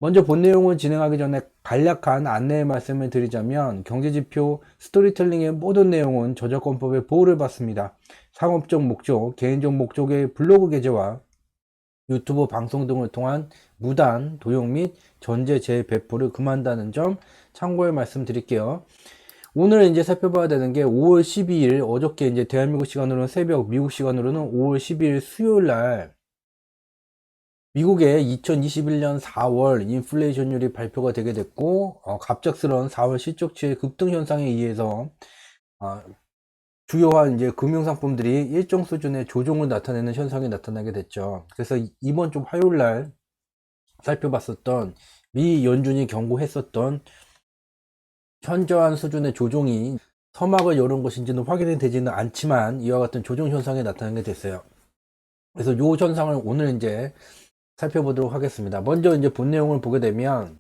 먼저 본 내용을 진행하기 전에 간략한 안내의 말씀을 드리자면 경제지표 스토리텔링의 모든 내용은 저작권법의 보호를 받습니다. 상업적 목적, 개인적 목적의 블로그 게재와 유튜브 방송 등을 통한 무단, 도용 및 전제 재배포를 금한다는 점 참고의 말씀드릴게요. 오늘 이제 살펴봐야 되는 게 5월 12일 어저께 이제 대한민국 시간으로는 새벽, 미국 시간으로는 5월 12일 수요일 날 미국의 2021년 4월 인플레이션율이 발표가 되게 됐고 갑작스러운 4월 실적치의 급등 현상에 의해서 어, 주요한 이제 금융상품들이 일정 수준의 조정을 나타내는 현상이 나타나게 됐죠. 그래서 이번 주 화요일 날 살펴봤었던 미 연준이 경고했었던 현저한 수준의 조정이 서막을 여는 것인지는 확인이 되지는 않지만 이와 같은 조정 현상이 나타나게 됐어요. 그래서 이 현상을 오늘 이제 살펴보도록 하겠습니다. 먼저 이제 본 내용을 보게 되면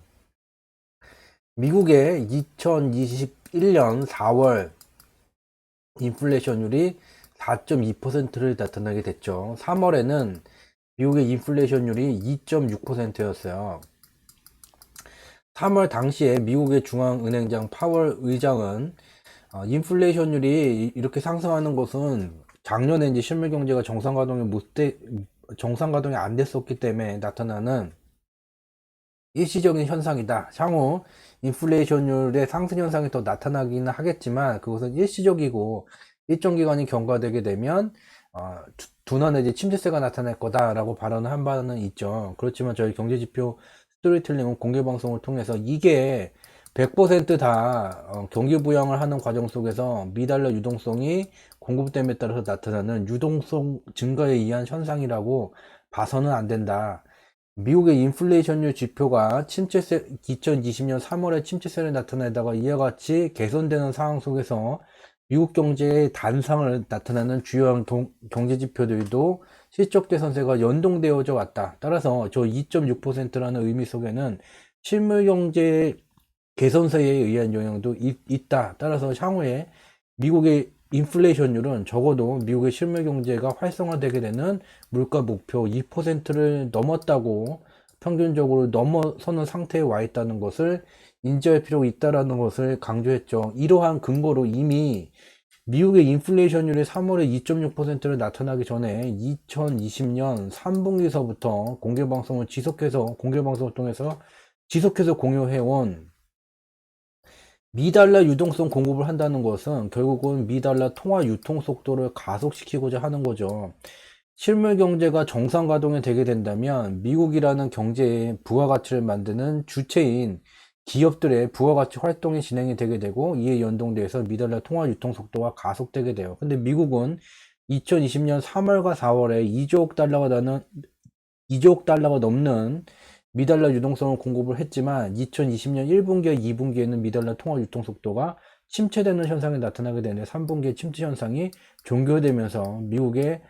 미국의 2021년 4월 인플레이션율이 4.2%를 나타나게 됐죠. 3월에는 미국의 인플레이션율이 2.6%였어요. 3월 당시에 미국의 중앙은행장 파월 의장은 인플레이션율이 이렇게 상승하는 것은 작년에 이제 실물 경제가 정상 가동이 안 됐었기 때문에 나타나는 일시적인 현상이다. 향후 인플레이션율의 상승 현상이 더 나타나기는 하겠지만 그것은 일시적이고 일정 기간이 경과되게 되면 둔화 내지 침체세가 나타날 거다라고 발언을 한 바는 있죠. 그렇지만 저희 경제지표 스토리텔링은 공개방송을 통해서 이게 100%다 경기 부양을 하는 과정 속에서 미달러 유동성이 공급됨에 따라서 나타나는 유동성 증가에 의한 현상이라고 봐서는 안 된다. 미국의 인플레이션율 지표가 침체세, 2020년 3월에 침체세를 나타내다가 이와 같이 개선되는 상황 속에서 미국 경제의 단상을 나타내는 주요한 경제 지표들도 실적 개선세가 연동되어져 왔다. 따라서 저 2.6%라는 의미 속에는 실물 경제 개선세에 의한 영향도 있다. 따라서 향후에 미국의 인플레이션율은 적어도 미국의 실물 경제가 활성화되게 되는 물가 목표 2%를 넘었다고 평균적으로 넘어서는 상태에 와 있다는 것을 인지할 필요가 있다는 것을 강조했죠. 이러한 근거로 이미 미국의 인플레이션율이 3월에 2.6%를 나타나기 전에 2020년 3분기서부터 공개방송을 통해서 지속해서 공유해온 미달러 유동성 공급을 한다는 것은 결국은 미달러 통화 유통 속도를 가속시키고자 하는 거죠. 실물 경제가 정상 가동이 되게 된다면 미국이라는 경제의 부가가치를 만드는 주체인 기업들의 부가가치 활동이 진행이 되게 되고 이에 연동돼서 미달러 통화 유통 속도가 가속되게 돼요. 근데 미국은 2020년 3월과 4월에 2조 억 달러가 넘는 미달러 유동성을 공급을 했지만 2020년 1분기와 2분기에는 미달러 통화 유통 속도가 침체되는 현상이 나타나게 되는데 3분기의 침체 현상이 종결되면서 미국의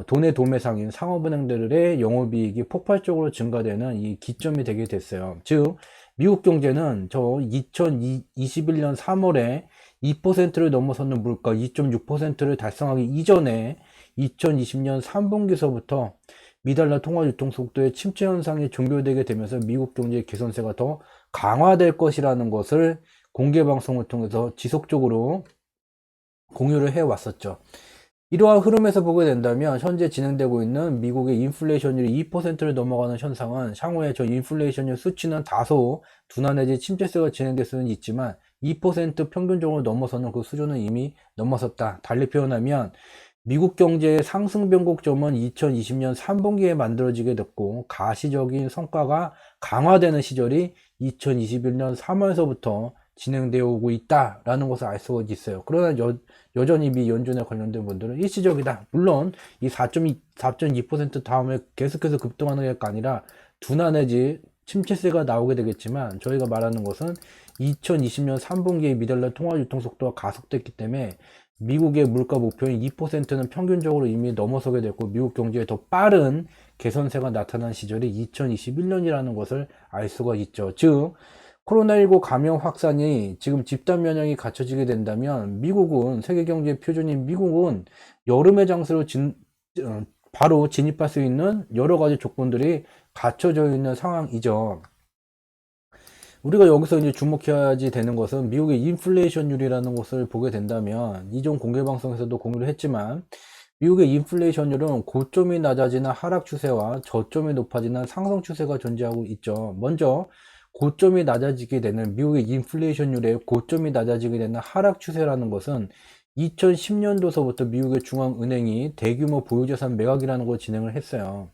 돈의 도매상인 상업은행들의 영업이익이 폭발적으로 증가되는 이 기점이 되게 됐어요. 즉 미국 경제는 저 2021년 3월에 2%를 넘어서는 물가 2.6%를 달성하기 이전에 2020년 3분기서부터 미달러 통화 유통 속도의 침체 현상이 종결되게 되면서 미국 경제의 개선세가 더 강화될 것이라는 것을 공개 방송을 통해서 지속적으로 공유를 해 왔었죠. 이러한 흐름에서 보게 된다면 현재 진행되고 있는 미국의 인플레이션율이 2%를 넘어가는 현상은 향후에 저 인플레이션율 수치는 다소 둔화 내지 침체세가 진행될 수는 있지만 2% 평균적으로 넘어서는 그 수준은 이미 넘어섰다. 달리 표현하면 미국 경제의 상승 변곡점은 2020년 3분기에 만들어지게 됐고 가시적인 성과가 강화되는 시절이 2021년 3월서부터 진행되어 오고 있다라는 것을 알 수가 있어요. 그러나 여전히 미 연준에 관련된 분들은 일시적이다. 물론 이 4.2% 다음에 계속해서 급등하는 게 아니라 둔화 내지 침체세가 나오게 되겠지만 저희가 말하는 것은 2020년 3분기에 미달러 통화 유통 속도가 가속됐기 때문에 미국의 물가 목표인 2%는 평균적으로 이미 넘어서게 됐고 미국 경제에 더 빠른 개선세가 나타난 시절이 2021년이라는 것을 알 수가 있죠. 즉 코로나19 감염 확산이 지금 집단 면역이 갖춰지게 된다면 미국은 세계 경제 표준인 미국은 여름의 장세로 바로 진입할 수 있는 여러 가지 조건들이 갖춰져 있는 상황이죠. 우리가 여기서 이제 주목해야지 되는 것은 미국의 인플레이션율이라는 것을 보게 된다면, 이전 공개 방송에서도 공유를 했지만 미국의 인플레이션율은 고점이 낮아지는 하락 추세와 저점이 높아지는 상승 추세가 존재하고 있죠. 먼저 고점이 낮아지게 되는 미국의 인플레이션율의 고점이 낮아지게 되는 하락 추세라는 것은 2010년도서부터 미국의 중앙은행이 대규모 보유자산 매각이라는 걸 진행을 했어요.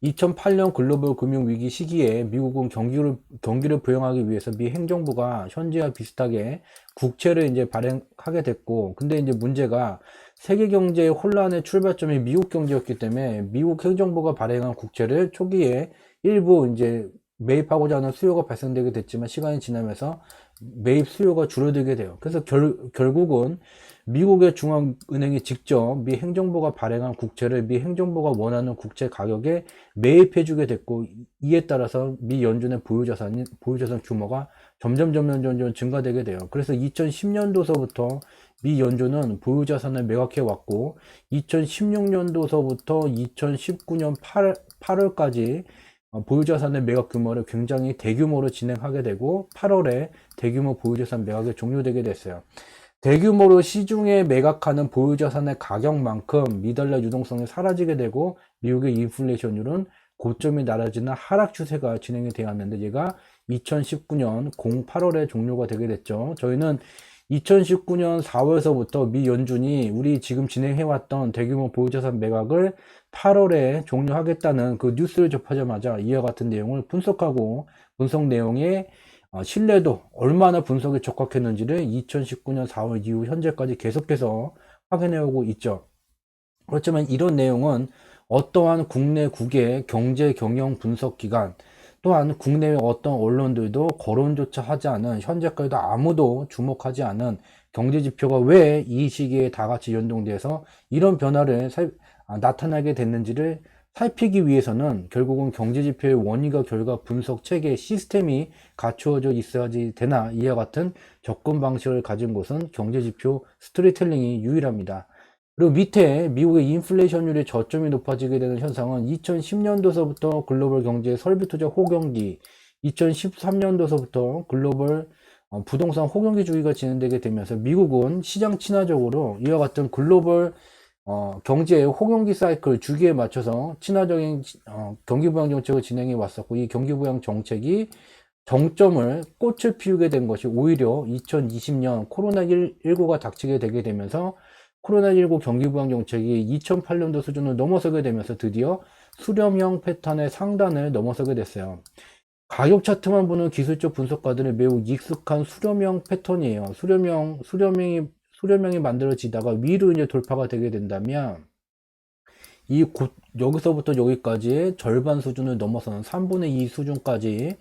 2008년 글로벌 금융위기 시기에 미국은 경기를 부양하기 위해서 미 행정부가 현재와 비슷하게 국채를 이제 발행하게 됐고, 근데 이제 문제가 세계 경제의 혼란의 출발점이 미국 경제였기 때문에 미국 행정부가 발행한 국채를 초기에 일부 이제 매입하고자 하는 수요가 발생되게 됐지만 시간이 지나면서 매입 수요가 줄어들게 돼요. 그래서 결국은 미국의 중앙은행이 직접 미 행정부가 발행한 국채를 미 행정부가 원하는 국채 가격에 매입해주게 됐고, 이에 따라서 미 연준의 보유자산 규모가 점점 증가되게 돼요. 그래서 2010년도서부터 미 연준은 보유자산을 매각해 왔고, 2016년도서부터 2019년 8월까지 보유자산의 매각 규모를 굉장히 대규모로 진행하게 되고, 8월에 대규모 보유자산 매각이 종료되게 됐어요. 대규모로 시중에 매각하는 보유자산의 가격만큼 미달러 유동성이 사라지게 되고, 미국의 인플레이션율은 고점이 낮아지는 하락 추세가 진행이 되었는데, 얘가 2019년 08월에 종료가 되게 됐죠. 저희는 2019년 4월서부터 미 연준이 우리 지금 진행해왔던 대규모 보유자산 매각을 8월에 종료하겠다는 그 뉴스를 접하자마자 이와 같은 내용을 분석하고, 분석 내용의 신뢰도 얼마나 분석에 적합했는지를 2019년 4월 이후 현재까지 계속해서 확인해 오고 있죠. 그렇지만 이런 내용은 어떠한 국내국의 경제 경영 분석 기관, 또한 국내의 어떤 언론들도 거론조차 하지 않은, 현재까지도 아무도 주목하지 않은 경제 지표가 왜 이 시기에 다 같이 연동돼서 이런 변화를 나타나게 됐는지를 살피기 위해서는 결국은 경제지표의 원인과 결과 분석 체계 시스템이 갖추어져 있어야지 되나, 이와 같은 접근 방식을 가진 곳은 경제지표 스토리텔링이 유일합니다. 그리고 밑에 미국의 인플레이션율의 저점이 높아지게 되는 현상은 2010년도서부터 글로벌 경제의 설비 투자 호경기, 2013년도서부터 글로벌 부동산 호경기 주기가 진행되게 되면서 미국은 시장 친화적으로 이와 같은 글로벌 경제의 호경기 사이클 주기에 맞춰서 친화적인 경기부양 정책을 진행해 왔었고, 이 경기부양 정책이 정점을 꽃을 피우게 된 것이 오히려 2020년 코로나19가 닥치게 되게 되면서 코로나19 경기부양 정책이 2008년도 수준을 넘어서게 되면서 드디어 수렴형 패턴의 상단을 넘어서게 됐어요. 가격 차트만 보는 기술적 분석가들은 매우 익숙한 수렴형 패턴이에요. 수렴형이 만들어지다가 위로 이제 돌파가 되게 된다면 여기서부터 여기까지의 절반 수준을 넘어서는 3분의 2 수준까지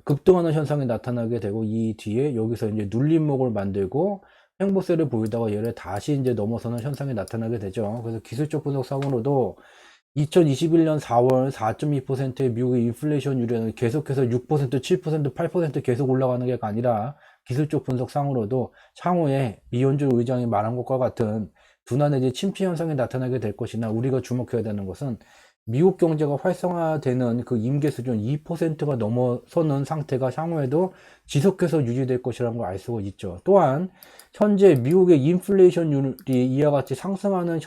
급등하는 현상이 나타나게 되고, 이 뒤에 여기서 이제 눌림목을 만들고 횡보세를 보이다가 얘를 다시 이제 넘어서는 현상이 나타나게 되죠. 그래서 기술적 분석상으로도 2021년 4월 4.2%의 미국의 인플레이션율은 계속해서 6%, 7%, 8% 계속 올라가는 게 아니라 기술적 분석상으로도 향후에 이현주 의장이 말한 것과 같은 둔화 내지 침체 현상이 나타나게 될 것이나, 우리가 주목해야 되는 것은 미국 경제가 활성화되는 그 임계 수준 2%가 넘어서는 상태가 향후에도 지속해서 유지될 것이라는 걸 알 수가 있죠. 또한 현재 미국의 인플레이션율이 이와 같이 상승하는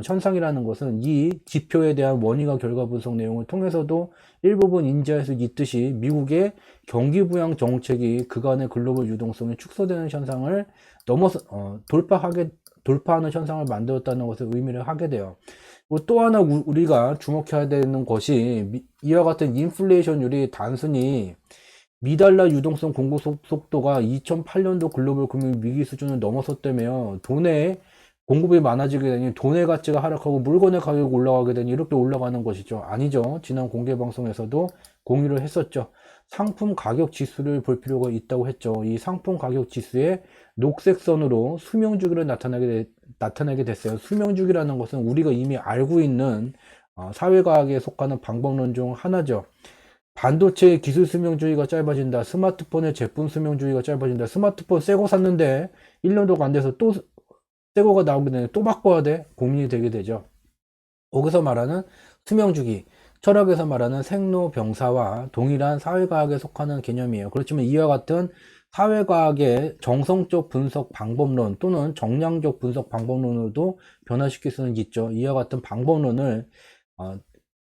현상이라는 것은 이 지표에 대한 원인과 결과 분석 내용을 통해서도 일부분 인지할 수 있듯이, 미국의 경기부양 정책이 그간의 글로벌 유동성이 축소되는 현상을 돌파하는 현상을 만들었다는 것을 의미를 하게 돼요. 또 하나 우리가 주목해야 되는 것이, 이와 같은 인플레이션율이 단순히 미달러 유동성 공급 속도가 2008년도 글로벌 금융 위기 수준을 넘어섰다며 돈의 공급이 많아지게 되니 돈의 가치가 하락하고 물건의 가격이 올라가게 되니 이렇게 올라가는 것이죠. 아니죠. 지난 공개 방송에서도 공유를 했었죠. 상품 가격 지수를 볼 필요가 있다고 했죠. 이 상품 가격 지수의 녹색 선으로 수명주기를 나타나게 됐어요. 수명주기라는 것은 우리가 이미 알고 있는 사회과학에 속하는 방법론 중 하나죠. 반도체의 기술 수명주기가 짧아진다. 스마트폰의 제품 수명주기가 짧아진다. 스마트폰 새거 샀는데 1년도가 안 돼서 또 새거가 나오게 되는데 또 바꿔야 돼. 고민이 되게 되죠. 거기서 말하는 수명주기. 철학에서 말하는 생로병사와 동일한 사회과학에 속하는 개념이에요. 그렇지만 이와 같은 사회과학의 정성적 분석 방법론 또는 정량적 분석 방법론으로도 변화시킬 수는 있죠. 이와 같은 방법론을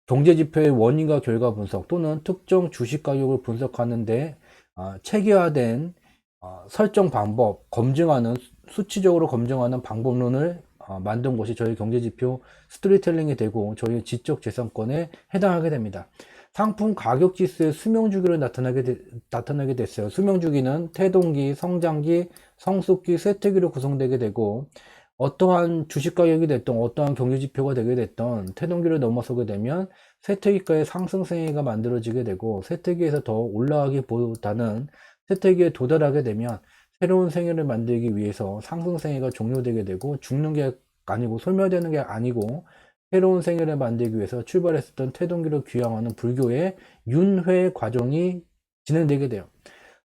경제지표의 원인과 결과 분석 또는 특정 주식 가격을 분석하는데 체계화된 설정 방법, 검증하는 수치적으로 검증하는 방법론을 만든 것이 저희 경제지표 스토리텔링이 되고 저희 지적재산권에 해당하게 됩니다. 상품 가격지수의 수명주기로 나타나게 됐어요. 수명주기는 태동기, 성장기, 성숙기, 쇠퇴기로 구성되게 되고 어떠한 주식가격이 됐던 어떠한 경제지표가 되게 됐던 태동기를 넘어서게 되면 쇠퇴기가의 상승세가 만들어지게 되고 쇠퇴기에서 더 올라가기보다는 쇠퇴기에 도달하게 되면 새로운 생애를 만들기 위해서 상승생애가 종료되게 되고 죽는 게 아니고 소멸되는 게 아니고 새로운 생애를 만들기 위해서 출발했었던 태동기를 귀향하는 불교의 윤회 과정이 진행되게 돼요.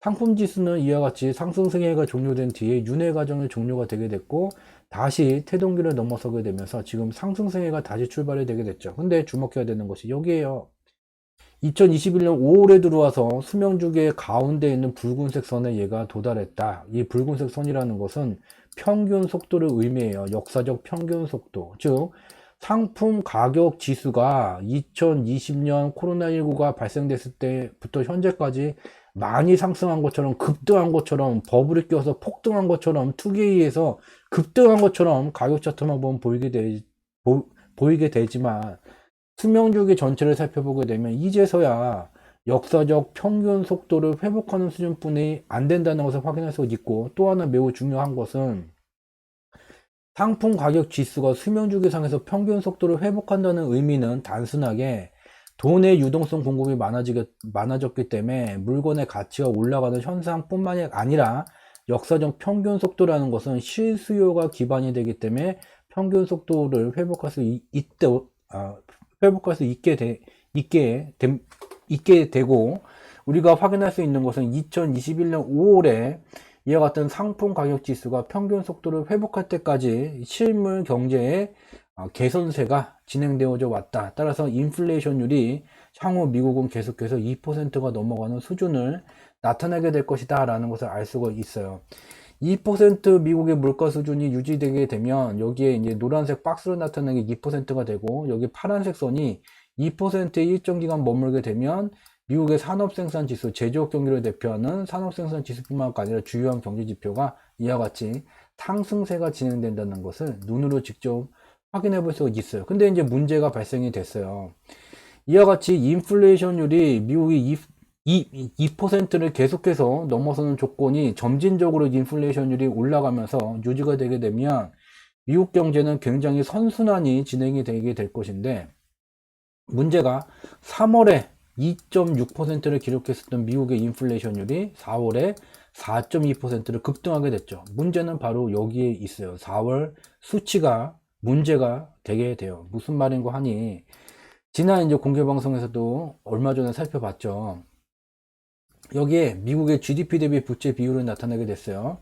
상품지수는 이와 같이 상승생애가 종료된 뒤에 윤회 과정이 종료가 되게 됐고 다시 태동기를 넘어서게 되면서 지금 상승생애가 다시 출발이 되게 됐죠. 근데 주목해야 되는 것이 여기에요. 2021년 5월에 들어와서 수명주기의 가운데 있는 붉은색 선에 얘가 도달했다. 이 붉은색 선이라는 것은 평균 속도를 의미해요. 역사적 평균 속도. 즉 상품 가격 지수가 2020년 코로나19가 발생됐을 때부터 현재까지 많이 상승한 것처럼 급등한 것처럼 버블이 껴서 폭등한 것처럼 투기에 의해서 급등한 것처럼 가격 차트만 보면 보이게 되지만 수명주기 전체를 살펴보게 되면 이제서야 역사적 평균 속도를 회복하는 수준뿐이 안 된다는 것을 확인할 수 있고 또 하나 매우 중요한 것은 상품 가격 지수가 수명주기상에서 평균 속도를 회복한다는 의미는 단순하게 돈의 유동성 공급이 많아졌기 때문에 물건의 가치가 올라가는 현상뿐만이 아니라 역사적 평균 속도라는 것은 실수요가 기반이 되기 때문에 평균 속도를 회복할 수 있게 되고 우리가 확인할 수 있는 것은 2021년 5월에 이와 같은 상품 가격 지수가 평균 속도를 회복할 때까지 실물 경제의 개선세가 진행되어져 왔다. 따라서 인플레이션율이 향후 미국은 계속해서 2%가 넘어가는 수준을 나타나게 될 것이다 라는 것을 알 수가 있어요. 2% 미국의 물가 수준이 유지되게 되면 여기에 이제 노란색 박스로 나타나는 게 2%가 되고 여기 파란색 선이 2%의 일정 기간 머물게 되면 미국의 산업생산지수, 제조업 경기를 대표하는 산업생산지수뿐만 아니라 주요한 경제지표가 이와 같이 상승세가 진행된다는 것을 눈으로 직접 확인해 볼 수가 있어요. 근데 이제 문제가 발생이 됐어요. 이와 같이 인플레이션율이 미국이 2%를 계속해서 넘어서는 조건이 점진적으로 인플레이션율이 올라가면서 유지가 되게 되면 미국 경제는 굉장히 선순환이 진행이 되게 될 것인데 문제가 3월에 2.6%를 기록했었던 미국의 인플레이션율이 4월에 4.2%를 급등하게 됐죠. 문제는 바로 여기에 있어요. 4월 수치가 문제가 되게 돼요. 무슨 말인고 하니 지난 이제 공개방송에서도 얼마 전에 살펴봤죠. 여기에 미국의 GDP 대비 부채 비율을 나타내게 됐어요.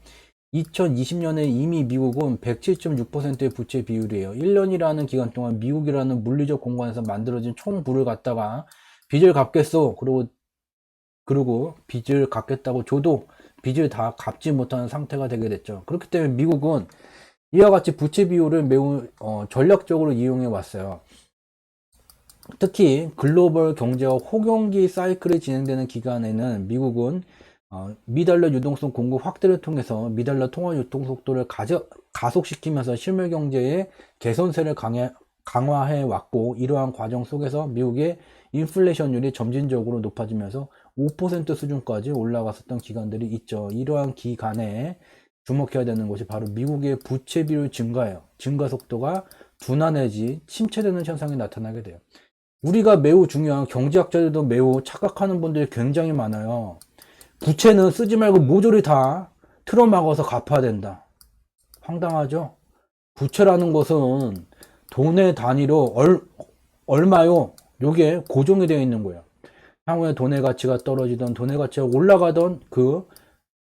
2020년에 이미 미국은 107.6%의 부채 비율이에요. 1년이라는 기간 동안 미국이라는 물리적 공간에서 만들어진 총부를 갖다가 빚을 갚겠어. 그리고 빚을 갚겠다고 줘도 빚을 다 갚지 못하는 상태가 되게 됐죠. 그렇기 때문에 미국은 이와 같이 부채 비율을 매우 전략적으로 이용해 왔어요. 특히 글로벌 경제와 호경기 사이클이 진행되는 기간에는 미국은 미달러 유동성 공급 확대를 통해서 미달러 통화 유통 속도를 가속시키면서 실물 경제의 개선세를 강화해 왔고 이러한 과정 속에서 미국의 인플레이션율이 점진적으로 높아지면서 5% 수준까지 올라갔었던 기간들이 있죠. 이러한 기간에 주목해야 되는 것이 바로 미국의 부채 비율 증가예요. 증가 속도가 둔화 내지 침체되는 현상이 나타나게 돼요. 우리가 매우 중요한 경제학자들도 매우 착각하는 분들이 굉장히 많아요. 부채는 쓰지 말고 모조리 다 틀어막아서 갚아야 된다. 황당하죠? 부채라는 것은 돈의 단위로 얼마요? 요게 고정이 되어 있는 거예요. 향후에 돈의 가치가 떨어지던 돈의 가치가 올라가던 그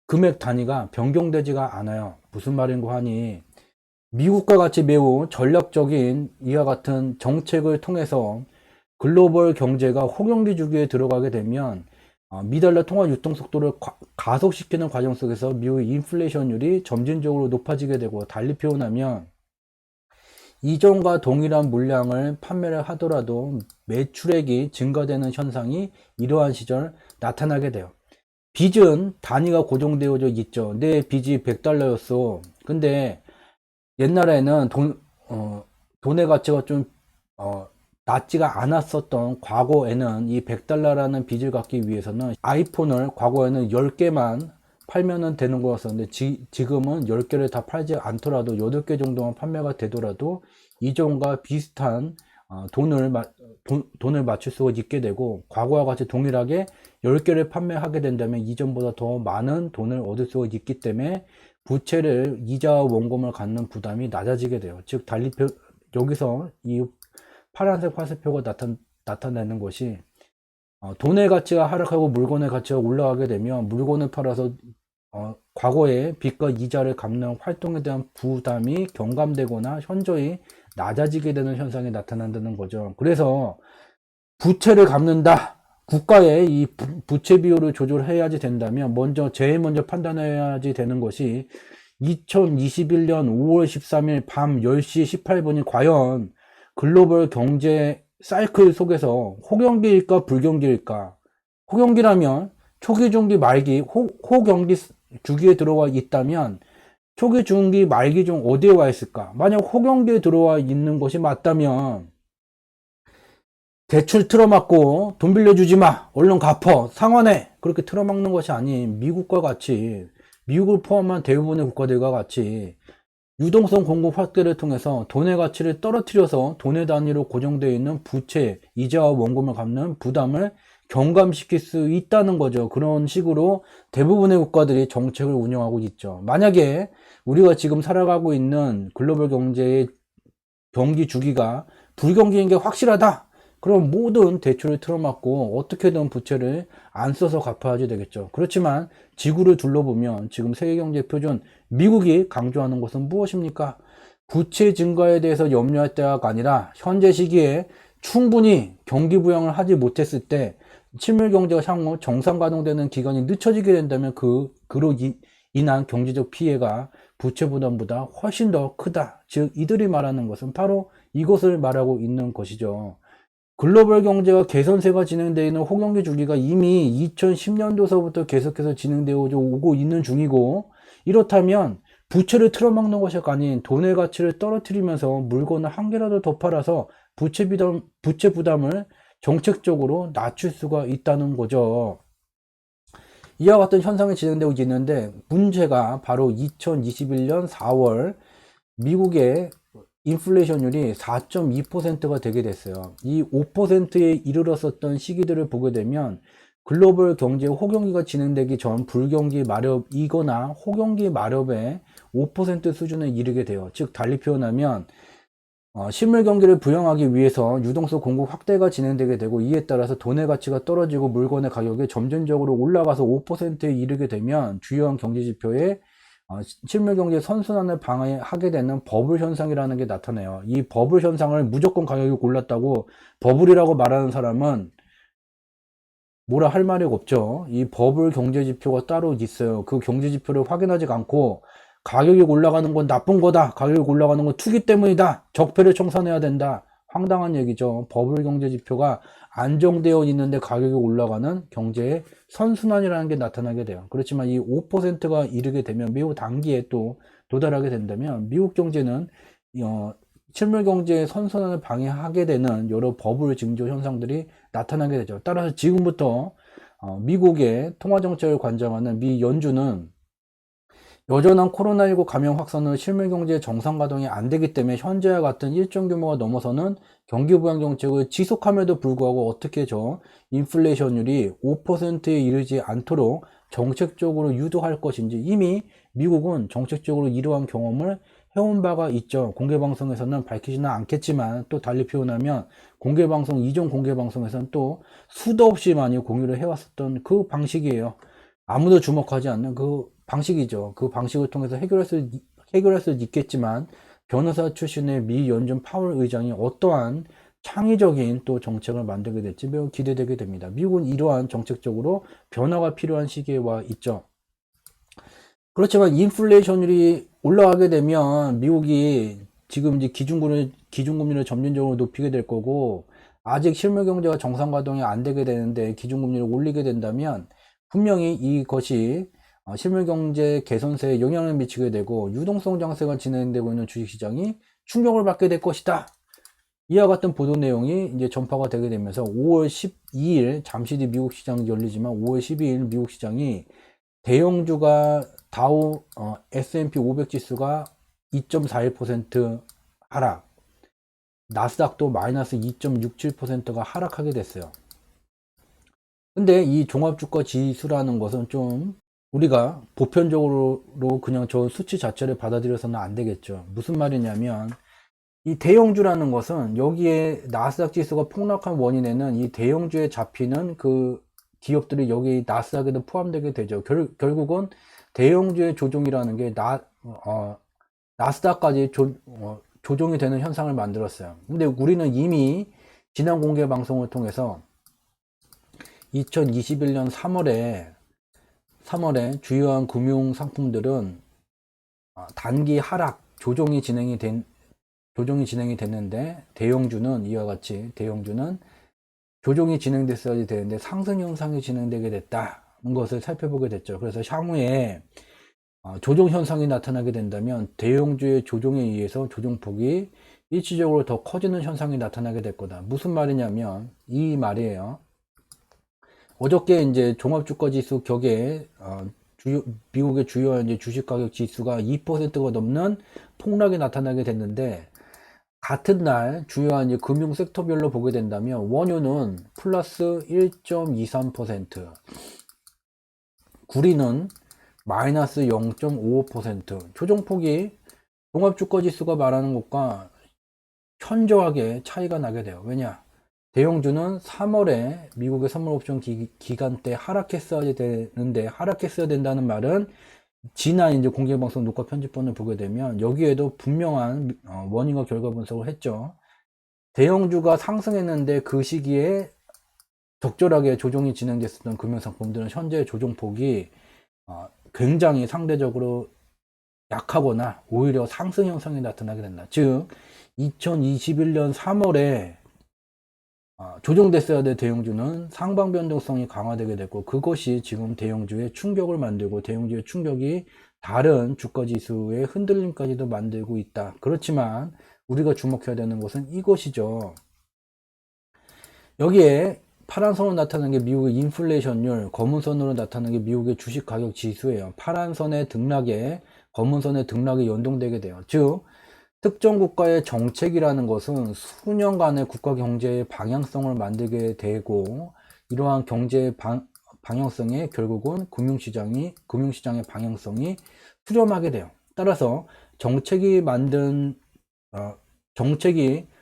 금액 단위가 변경되지가 않아요. 무슨 말인고 하니 미국과 같이 매우 전략적인 이와 같은 정책을 통해서 글로벌 경제가 호경기 주기에 들어가게 되면 미달러 통화 유통 속도를 가속시키는 과정 속에서 미국의 인플레이션율이 점진적으로 높아지게 되고, 달리 표현하면 이전과 동일한 물량을 판매를 하더라도 매출액이 증가되는 현상이 이러한 시절 나타나게 돼요. 빚은 단위가 고정되어져 있죠. 내 빚이 100달러였어. 근데 옛날에는 돈의 가치가 좀 낮지가 않았었던 과거에는 이 100달러라는 빚을 갚기 위해서는 아이폰을 과거에는 10개만 팔면은 되는 거였었는데, 지금은 10개를 다 팔지 않더라도 8개 정도만 판매가 되더라도 이전과 비슷한 돈을 맞출 수가 있게 되고, 과거와 같이 동일하게 10개를 판매하게 된다면 이전보다 더 많은 돈을 얻을 수가 있기 때문에 부채를 이자와 원금을 갖는 부담이 낮아지게 돼요. 즉 달리 여기서 이 파란색 화살표가 나타내는 것이, 돈의 가치가 하락하고 물건의 가치가 올라가게 되면 물건을 팔아서 과거의 빚과 이자를 갚는 활동에 대한 부담이 경감되거나 현저히 낮아지게 되는 현상이 나타난다는 거죠. 그래서 부채를 갚는다, 국가의 이 부채 비율을 조절해야지 된다면 제일 먼저 판단해야지 되는 것이 2021년 5월 13일 밤 10시 18분이 과연 글로벌 경제 사이클 속에서 호경기일까 불경기일까? 호경기라면 초기, 중기, 말기, 호경기 주기에 들어와 있다면 초기, 중기, 말기 중 어디에 와 있을까? 만약 호경기에 들어와 있는 것이 맞다면 대출 틀어막고 돈 빌려주지 마, 얼른 갚어, 상환해, 그렇게 틀어막는 것이 아닌 미국과 같이, 미국을 포함한 대부분의 국가들과 같이 유동성 공급 확대를 통해서 돈의 가치를 떨어뜨려서 돈의 단위로 고정되어 있는 부채, 이자와 원금을 갚는 부담을 경감시킬 수 있다는 거죠. 그런 식으로 대부분의 국가들이 정책을 운영하고 있죠. 만약에 우리가 지금 살아가고 있는 글로벌 경제의 경기 주기가 불경기인 게 확실하다, 그럼 모든 대출을 틀어막고 어떻게든 부채를 안 써서 갚아야지 되겠죠. 그렇지만 지구를 둘러보면 지금 세계경제 표준 미국이 강조하는 것은 무엇입니까? 부채 증가에 대해서 염려할 때가 아니라 현재 시기에 충분히 경기 부양을 하지 못했을 때 실물 경제가 향후 정상 가동되는 기간이 늦춰지게 된다면 그로 인한 경제적 피해가 부채 부담보다 훨씬 더 크다. 즉 이들이 말하는 것은 바로 이것을 말하고 있는 것이죠. 글로벌 경제가 개선세가 진행되어 있는 호경기 주기가 이미 2010년도서부터 계속해서 진행되어 오고 있는 중이고, 이렇다면 부채를 틀어막는 것이 아닌 돈의 가치를 떨어뜨리면서 물건을 한 개라도 더 팔아서 부채 부담을 정책적으로 낮출 수가 있다는 거죠. 이와 같은 현상이 진행되고 있는데, 문제가 바로 2021년 4월 미국의 인플레이션율이 4.2%가 되게 됐어요. 이 5%에 이르렀었던 시기들을 보게 되면 글로벌 경제 호경기가 진행되기 전 불경기 마렵이거나 호경기 마렵의 5% 수준에 이르게 돼요. 즉 달리 표현하면 실물 경기를 부양하기 위해서 유동성 공급 확대가 진행되게 되고, 이에 따라서 돈의 가치가 떨어지고 물건의 가격이 점진적으로 올라가서 5%에 이르게 되면 주요한 경제 지표에 실물 경제 선순환을 방해하게 되는 버블 현상이라는 게 나타나요. 이 버블 현상을 무조건 가격이 올랐다고 버블이라고 말하는 사람은 뭐라 할 말이 없죠. 이 버블 경제 지표가 따로 있어요. 그 경제 지표를 확인하지 않고 가격이 올라가는 건 나쁜 거다, 가격이 올라가는 건 투기 때문이다, 적폐를 청산해야 된다, 황당한 얘기죠. 버블 경제 지표가 안정되어 있는데 가격이 올라가는 경제의 선순환이라는 게 나타나게 돼요. 그렇지만 이 5%가 이르게 되면, 매우 단기에 또 도달하게 된다면 미국 경제는 실물 경제의 선순환을 방해하게 되는 여러 버블 징조 현상들이 나타나게 되죠. 따라서 지금부터 미국의 통화정책을 관장하는 미 연준은 여전한 코로나19 감염 확산으로 실물 경제 정상 가동이 안 되기 때문에 현재와 같은 일정 규모가 넘어서는 경기 부양 정책을 지속함에도 불구하고 어떻게 인플레이션율이 5%에 이르지 않도록 정책적으로 유도할 것인지, 이미 미국은 정책적으로 이러한 경험을 해온 바가 있죠. 공개방송에서는 밝히지는 않겠지만, 또 달리 표현하면 이전 공개방송에서는 또 수도 없이 많이 공유를 해왔었던 그 방식이에요. 아무도 주목하지 않는 그 방식이죠. 그 방식을 통해서 해결할 수 있겠지만, 변호사 출신의 미 연준 파월 의장이 어떠한 창의적인 또 정책을 만들게 될지 매우 기대되게 됩니다. 미국은 이러한 정책적으로 변화가 필요한 시기에 와 있죠. 그렇지만 인플레이션율이 올라가게 되면 미국이 지금 이제 기준금리를 점진적으로 높이게 될 거고, 아직 실물 경제가 정상 가동이 안 되게 되는데 기준금리를 올리게 된다면 분명히 이것이 실물 경제 개선세에 영향을 미치게 되고 유동성 장세가 진행되고 있는 주식시장이 충격을 받게 될 것이다. 이와 같은 보도 내용이 이제 전파가 되게 되면서 5월 12일 잠시 뒤 미국 시장이 열리지만 5월 12일 미국 시장이 대형주가 다우 S&P 500 지수가 2.41% 하락, 나스닥도 마이너스 2.67%가 하락하게 됐어요. 근데 이 종합주가 지수라는 것은 좀 우리가 보편적으로 그냥 저 수치 자체를 받아들여서는 안 되겠죠. 무슨 말이냐면 이 대형주라는 것은 여기에 나스닥 지수가 폭락한 원인에는 이 대형주에 잡히는 그 기업들이 여기 나스닥에도 포함되게 되죠. 결국은 대형주의 조종이라는 게 나스닥까지 조종이 되는 현상을 만들었어요. 근데 우리는 이미 지난 공개 방송을 통해서 2021년 3월에 주요한 금융 상품들은 단기 하락 조정이 진행이 됐는데 대형주는 이와 같이 조정이 진행됐어야 되는데 상승 현상이 진행되게 됐다는 것을 살펴보게 됐죠. 그래서 향후에 조정 현상이 나타나게 된다면 대형주의 조정에 의해서 조정폭이 일시적으로 더 커지는 현상이 나타나게 될 거다. 무슨 말이냐면 이 말이에요. 어저께 이제 종합주가지수 격에 미국의 주요한 이제 주식가격 지수가 2%가 넘는 폭락이 나타나게 됐는데, 같은 날 주요한 이제 금융 섹터별로 보게 된다면 원유는 플러스 1.23%, 구리는 마이너스 0.55%, 조정폭이 종합주가지수가 말하는 것과 현저하게 차이가 나게 돼요. 왜냐? 대형주는 3월에 미국의 선물옵션 기간 때 하락했어야 되는데, 하락했어야 된다는 말은 지난 이제 공개방송 녹화 편집본을 보게 되면 여기에도 분명한 원인과 결과 분석을 했죠. 대형주가 상승했는데 그 시기에 적절하게 조정이 진행됐었던 금융상품들은 현재 조정폭이 굉장히 상대적으로 약하거나 오히려 상승 현상이 나타나게 된다. 즉 2021년 3월에 조정됐어야 될 대형주는 상방 변동성이 강화되게 됐고, 그것이 지금 대형주의 충격을 만들고 대형주의 충격이 다른 주가지수의 흔들림까지도 만들고 있다. 그렇지만 우리가 주목해야 되는 것은 이것이죠. 여기에 파란 선으로 나타나는 게 미국의 인플레이션율, 검은 선으로 나타나는 게 미국의 주식 가격 지수예요. 파란 선의 등락에 검은 선의 등락이 연동되게 돼요. 즉 특정 국가의 정책이라는 것은 수년간의 국가 경제의 방향성을 만들게 되고, 이러한 경제의 방향성에 결국은 금융시장의 방향성이 수렴하게 돼요. 따라서 정책이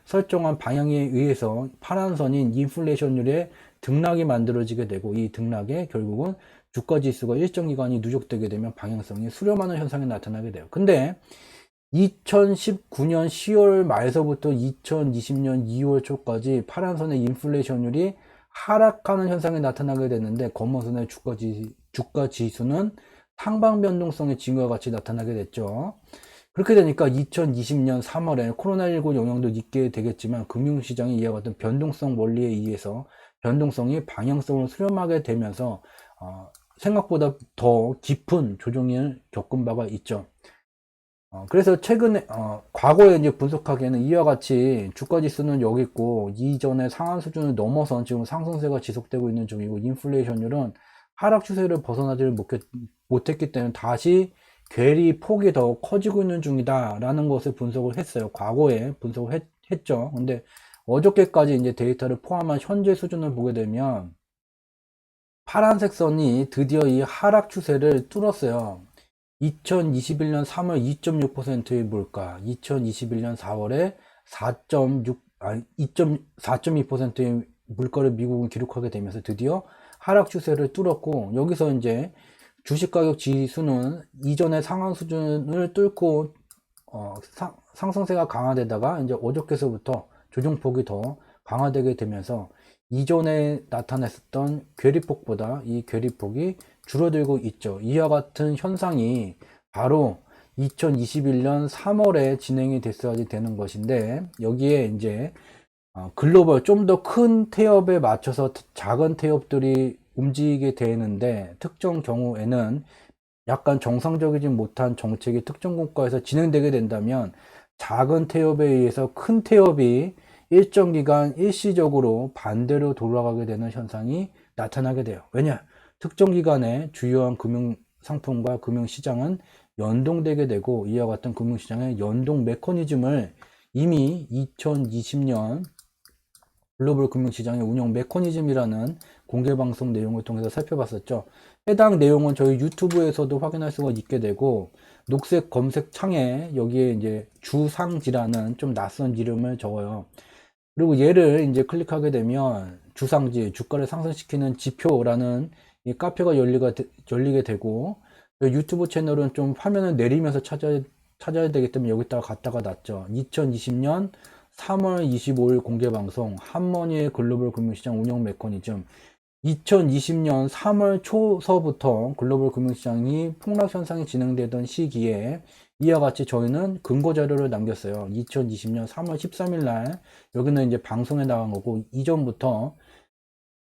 설정한 방향에 의해서 파란 선인 인플레이션율의 등락이 만들어지게 되고, 이 등락에 결국은 주가지수가 일정 기간이 누적되게 되면 방향성이 수렴하는 현상이 나타나게 돼요. 근데 2019년 10월 말서부터 2020년 2월 초까지 파란선의 인플레이션율이 하락하는 현상이 나타나게 됐는데, 검은선의 주가 지수는 상방 변동성의 징후와 같이 나타나게 됐죠. 그렇게 되니까 2020년 3월에 코로나19 영향도 있게 되겠지만 금융시장이 이와 같은 변동성 원리에 의해서 변동성이 방향성을 수렴하게 되면서 생각보다 더 깊은 조정을 겪은 바가 있죠. 그래서 최근에 과거에 이제 분석하기에는 이와 같이 주가지수는 여기 있고 이전의 상한 수준을 넘어선 지금 상승세가 지속되고 있는 중이고, 인플레이션율은 하락 추세를 벗어나지를 못했기 때문에 다시 괴리 폭이 더 커지고 있는 중이다 라는 것을 분석을 했어요. 과거에 분석을 했죠. 근데 어저께까지 이제 데이터를 포함한 현재 수준을 보게 되면 파란색 선이 드디어 이 하락 추세를 뚫었어요. 2021년 3월 2.6%의 물가, 2021년 4월에 4.2%의 물가를 미국은 기록하게 되면서 드디어 하락 추세를 뚫었고, 여기서 이제 주식가격 지수는 이전의 상한 수준을 뚫고 상승세가 강화되다가 이제 어저께서부터 조정폭이 더 강화되게 되면서 이전에 나타냈었던 괴리폭보다 이 괴리폭이 줄어들고 있죠. 이와 같은 현상이 바로 2021년 3월에 진행이 됐어야지 되는 것인데, 여기에 이제 글로벌 좀 더 큰 태엽에 맞춰서 작은 태엽들이 움직이게 되는데, 특정 경우에는 약간 정상적이지 못한 정책이 특정 국가에서 진행되게 된다면 작은 태엽에 의해서 큰 태엽이 일정 기간 일시적으로 반대로 돌아가게 되는 현상이 나타나게 돼요. 왜냐? 특정 기간에 주요한 금융 상품과 금융 시장은 연동되게 되고, 이와 같은 금융 시장의 연동 메커니즘을 이미 2020년 글로벌 금융시장의 운영 메커니즘이라는 공개방송 내용을 통해서 살펴봤었죠. 해당 내용은 저희 유튜브에서도 확인할 수가 있게 되고, 녹색 검색 창에 여기에 이제 주상지라는 좀 낯선 이름을 적어요. 그리고 얘를 이제 클릭하게 되면 주상지, 주가를 상승시키는 지표라는 이 카페가 열리게 되고, 유튜브 채널은 좀 화면을 내리면서 찾아야 되기 때문에 여기다가 갖다가 놨죠. 2020년 3월 25일 공개방송 한머니의 글로벌 금융시장 운영 메커니즘. 2020년 3월 초서부터 글로벌 금융시장이 폭락 현상이 진행되던 시기에 이와 같이 저희는 근거 자료를 남겼어요. 2020년 3월 13일 날, 여기는 이제 방송에 나간 거고, 이전부터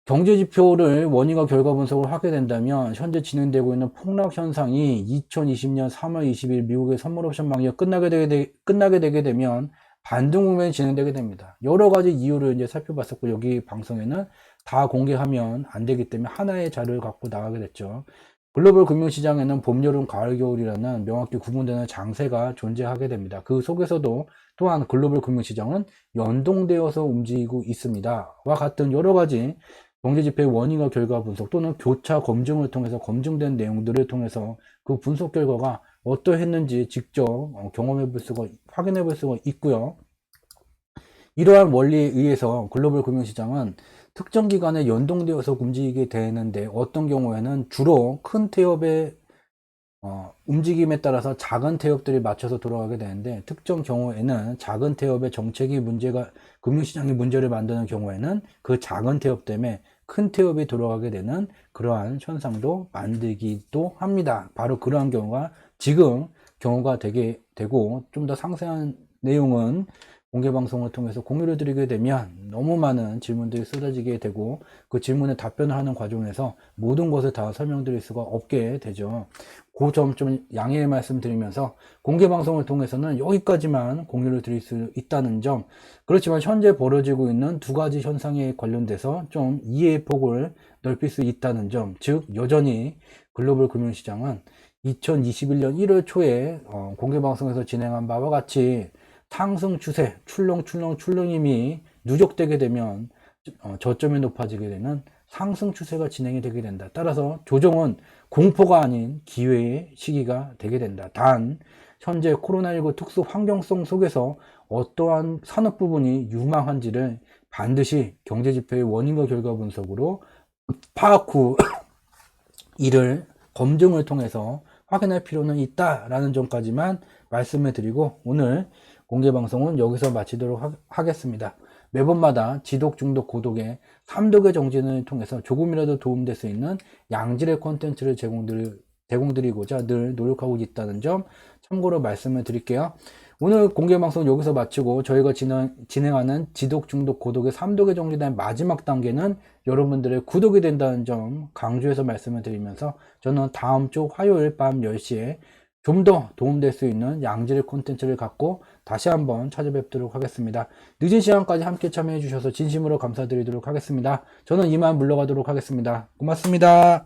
경제지표를 원인과 결과 분석을 하게 된다면 현재 진행되고 있는 폭락 현상이 2020년 3월 20일 미국의 선물 옵션 만기가 끝나게 되게 되면 반등 국면이 진행되게 됩니다. 여러 가지 이유를 이제 살펴봤었고, 여기 방송에는 다 공개하면 안 되기 때문에 하나의 자료를 갖고 나가게 됐죠. 글로벌 금융시장에는 봄, 여름, 가을, 겨울이라는 명확히 구분되는 장세가 존재하게 됩니다. 그 속에서도 또한 글로벌 금융시장은 연동되어서 움직이고 있습니다. 와 같은 여러 가지 경제지표의 원인과 결과 분석 또는 교차 검증을 통해서 검증된 내용들을 통해서 그 분석 결과가 어떠했는지 직접 확인해 볼 수가 있고요. 이러한 원리에 의해서 글로벌 금융시장은 특정 기간에 연동되어서 움직이게 되는데, 어떤 경우에는 주로 큰 태엽의 움직임에 따라서 작은 태엽들이 맞춰서 돌아가게 되는데, 특정 경우에는 작은 태엽의 정책이 금융시장이 문제를 만드는 경우에는 그 작은 태엽 때문에 큰 태엽이 돌아가게 되는 그러한 현상도 만들기도 합니다. 바로 그러한 경우가 되게 되고, 좀 더 상세한 내용은 공개방송을 통해서 공유를 드리게 되면 너무 많은 질문들이 쏟아지게 되고, 그 질문에 답변을 하는 과정에서 모든 것을 다 설명드릴 수가 없게 되죠. 그 점 좀 양해의 말씀 드리면서, 공개방송을 통해서는 여기까지만 공유를 드릴 수 있다는 점, 그렇지만 현재 벌어지고 있는 두 가지 현상에 관련돼서 좀 이해의 폭을 넓힐 수 있다는 점, 즉 여전히 글로벌 금융시장은 2021년 1월 초에 공개방송에서 진행한 바와 같이 상승 추세, 출렁출렁임이 누적되게 되면 저점이 높아지게 되는 상승 추세가 진행이 되게 된다. 따라서 조정은 공포가 아닌 기회의 시기가 되게 된다. 단 현재 코로나19 특수 환경성 속에서 어떠한 산업 부분이 유망한지를 반드시 경제지표의 원인과 결과 분석으로 파악 후 이를 검증을 통해서 확인할 필요는 있다라는 점까지만 말씀을 드리고, 오늘 공개방송은 여기서 마치도록 하겠습니다. 매번마다 지독, 중독, 고독의 3독의 정진을 통해서 조금이라도 도움될 수 있는 양질의 콘텐츠를 제공드리고자 늘 노력하고 있다는 점 참고로 말씀을 드릴게요. 오늘 공개방송 여기서 마치고, 저희가 진행하는 지독, 중독, 고독의 3독의 정진의 마지막 단계는 여러분들의 구독이 된다는 점 강조해서 말씀을 드리면서, 저는 다음 주 화요일 밤 10시에 좀 더 도움될 수 있는 양질의 콘텐츠를 갖고 다시 한번 찾아뵙도록 하겠습니다. 늦은 시간까지 함께 참여해 주셔서 진심으로 감사드리도록 하겠습니다. 저는 이만 물러가도록 하겠습니다. 고맙습니다.